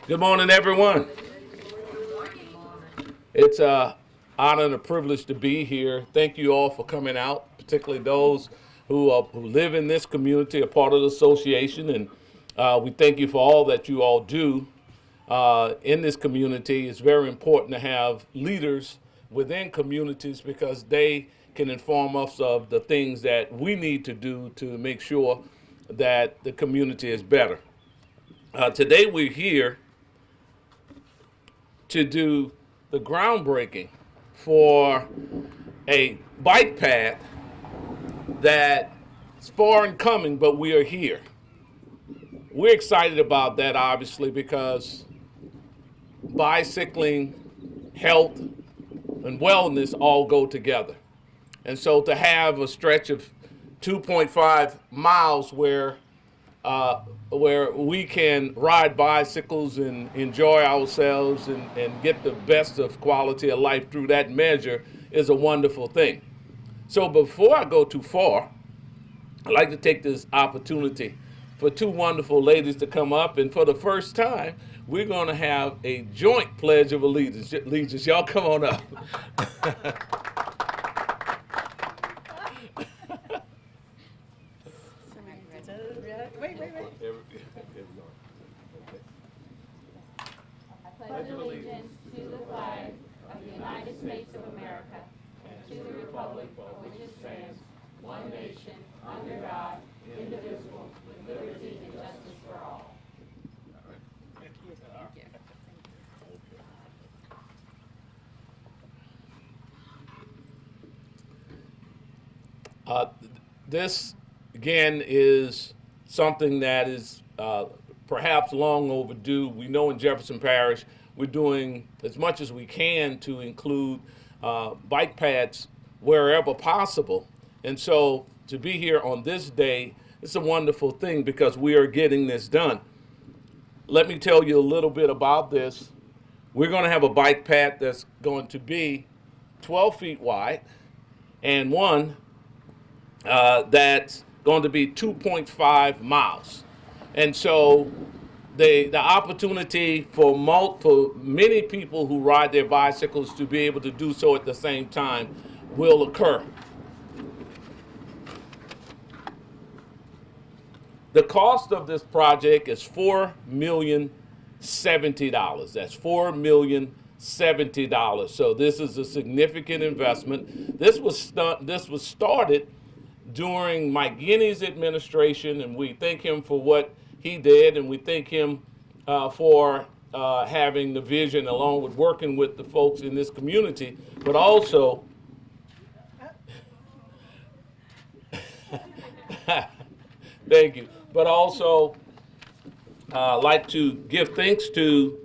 Good morning, everyone. It's an honor and a privilege to be here. Thank you all for coming out, particularly those who live in this community, a part of the association, and we thank you for all that you all do in this community. It's very important to have leaders within communities because they can inform us of the things that we need to do to make sure that the community is better. Today we're here to do the groundbreaking for a bike path that's far in coming, but we are here. We're excited about that, obviously, because bicycling, health, and wellness all go together. And so to have a stretch of 2.5 miles where we can ride bicycles and enjoy ourselves and get the best of quality of life through that measure is a wonderful thing. So before I go too far, I'd like to take this opportunity for two wonderful ladies to come up, and for the first time, we're going to have a joint pledge of allegiance. Y'all come on up. I pledge allegiance to the flag of the United States of America and to the republic for which it stands, one nation, under God, indivisible, with liberty and justice for all. This, again, is something that is perhaps long overdue. We know in Jefferson Parish we're doing as much as we can to include bike paths wherever possible. And so to be here on this day, it's a wonderful thing because we are getting this done. Let me tell you a little bit about this. We're going to have a bike path that's going to be 12 feet wide and one that's going to be 2.5 miles. And so the opportunity for many people who ride their bicycles to be able to do so at the same time will occur. The cost of this project is $4,070,000. That's $4,070,000. So this is a significant investment. This was started during Mike Guinea's administration, and we thank him for what he did, and we thank him for having the vision along with working with the folks in this community, but also thank you, but also like to give thanks to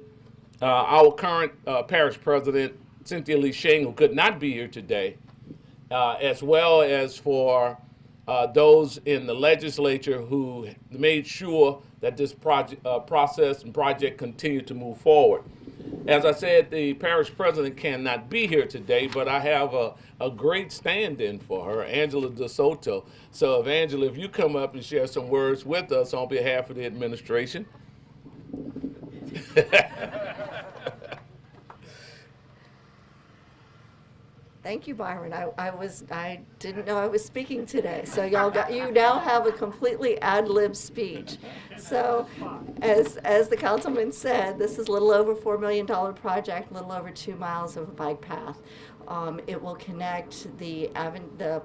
our current parish president, Cynthia Lee Shane, who could not be here today, as well as for those in the legislature who made sure that this process and project continued to move forward. As I said, the parish president cannot be here today, but I have a great stand-in for her, Angela DeSoto. So, Angela, if you come up and share some words with us on behalf of the administration. Thank you, Byron. I didn't know I was speaking today, so you now have a completely ad-lib speech. So, as the councilman said, this is a little over $4 million project, a little over 2 miles of a bike path. It will connect the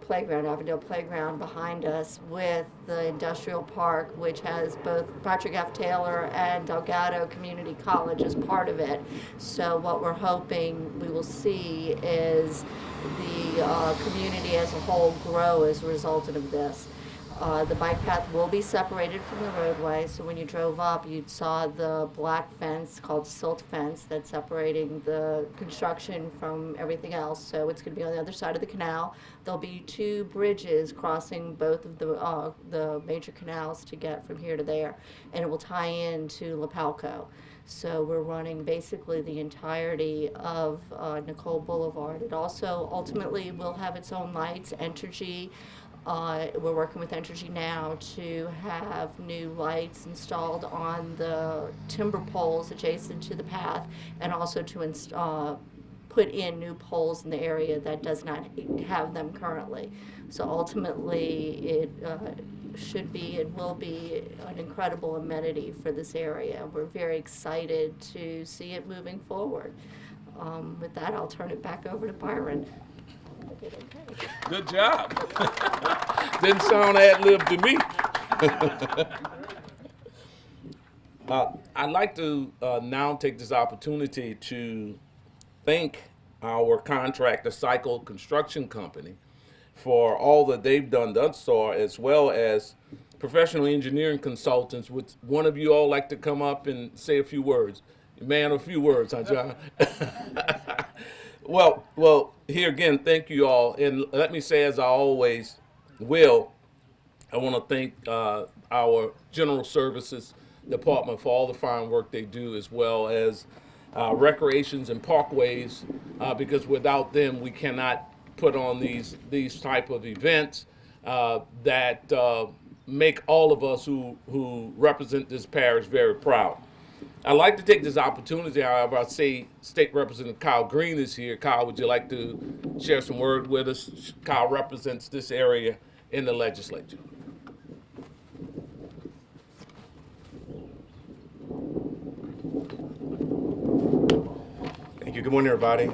playground, Avondale Playground behind us with the industrial park, which has both Patrick F. Taylor and Delgado Community College as part of it. So what we're hoping we will see is the community as a whole grow as a result of this. The bike path will be separated from the roadway, so when you drove up, you saw the black fence called silt fence that's separating the construction from everything else. So it's going to be on the other side of the canal. There'll be 2 bridges crossing both of the major canals to get from here to there, and it will tie into Lapalco. So we're running basically the entirety of Nicolle Boulevard. It also ultimately will have its own lights, Entergy, We're working with Entergy now to have new lights installed on the timber poles adjacent to the path, and also to put in new poles in the area that does not have them currently. So ultimately, it should be and will be an incredible amenity for this area. We're very excited to see it moving forward. With that, I'll turn it back over to Byron. I did okay. Good job. Didn't sound ad-lib to me. I'd like to now take this opportunity to thank our contractor, Cycle Construction Company, for all that they've done thus far, as well as professional engineering consultants. Would one of you all like to come up and say a few words? Man, a few words, huh, John? Well, here again, thank you all. And let me say, as I always will, I want to thank our General Services Department for all the fine work they do, as well as Recreations and Parkways, because without them, we cannot put on these type of events that make all of us who represent this parish very proud. I'd like to take this opportunity, however, I see State Representative Kyle Green is here. Kyle, would you like to share some word with us? Kyle represents this area in the legislature. Thank you. Good morning, everybody.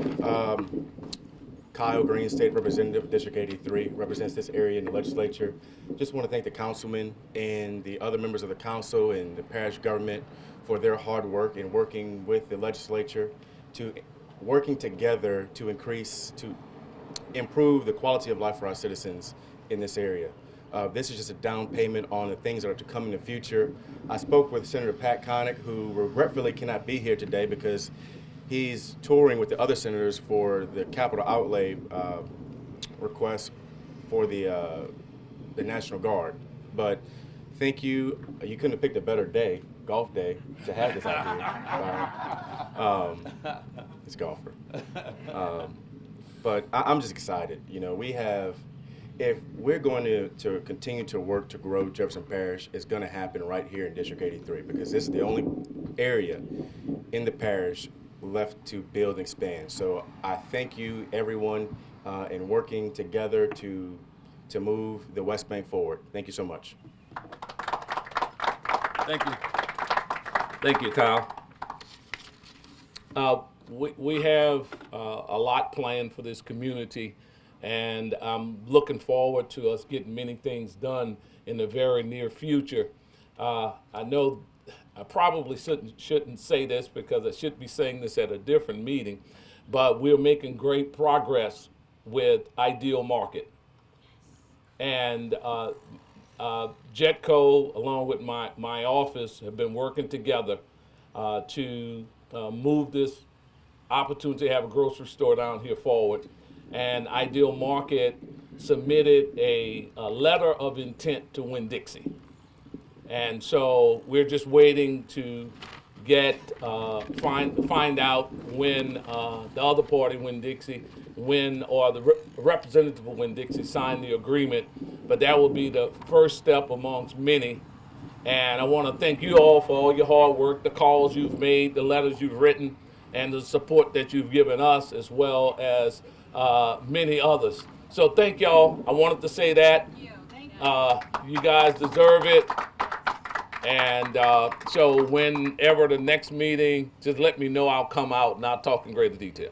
Kyle Green, State Representative, District 83, represents this area in the legislature. Just want to thank the councilman and the other members of the council and the parish government for their hard work in working with the legislature, working together to improve the quality of life for our citizens in this area. This is just a down payment on the things that are to come in the future. I spoke with Senator Pat Connick, who regretfully cannot be here today because he's touring with the other senators for the capital outlay request for the National Guard. But thank you. You couldn't have picked a better day, golf day, to have this idea. It's golfer. But I'm just excited. You know, if we're going to continue to work to grow Jefferson Parish, it's going to happen right here in District 83, because this is the only area in the parish left to build and expand. So I thank you, everyone, in working together to move the West Bank forward. Thank you so much. Thank you. Thank you, Kyle. We have a lot planned for this community, and I'm looking forward to us getting many things done in the very near future. I know I probably shouldn't say this, because I should be saying this at a different meeting, but we're making great progress with Ideal Market. And Jetco, along with my office, have been working together to move this opportunity to have a grocery store down here forward. And Ideal Market submitted a letter of intent to Winn-Dixie. And so we're just waiting to find out when the other party, Winn-Dixie, or the representative of Winn-Dixie signed the agreement. But that will be the first step amongst many. And I want to thank you all for all your hard work, the calls you've made, the letters you've written, and the support that you've given us, as well as many others. So thank y'all. I wanted to say that. You guys deserve it. And so whenever the next meeting, just let me know. I'll come out and I'll talk in greater detail.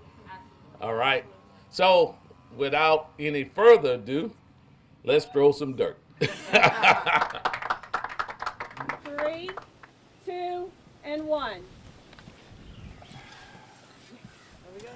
All right. So without any further ado, let's throw some dirt. 3, 2, and 1. There we go.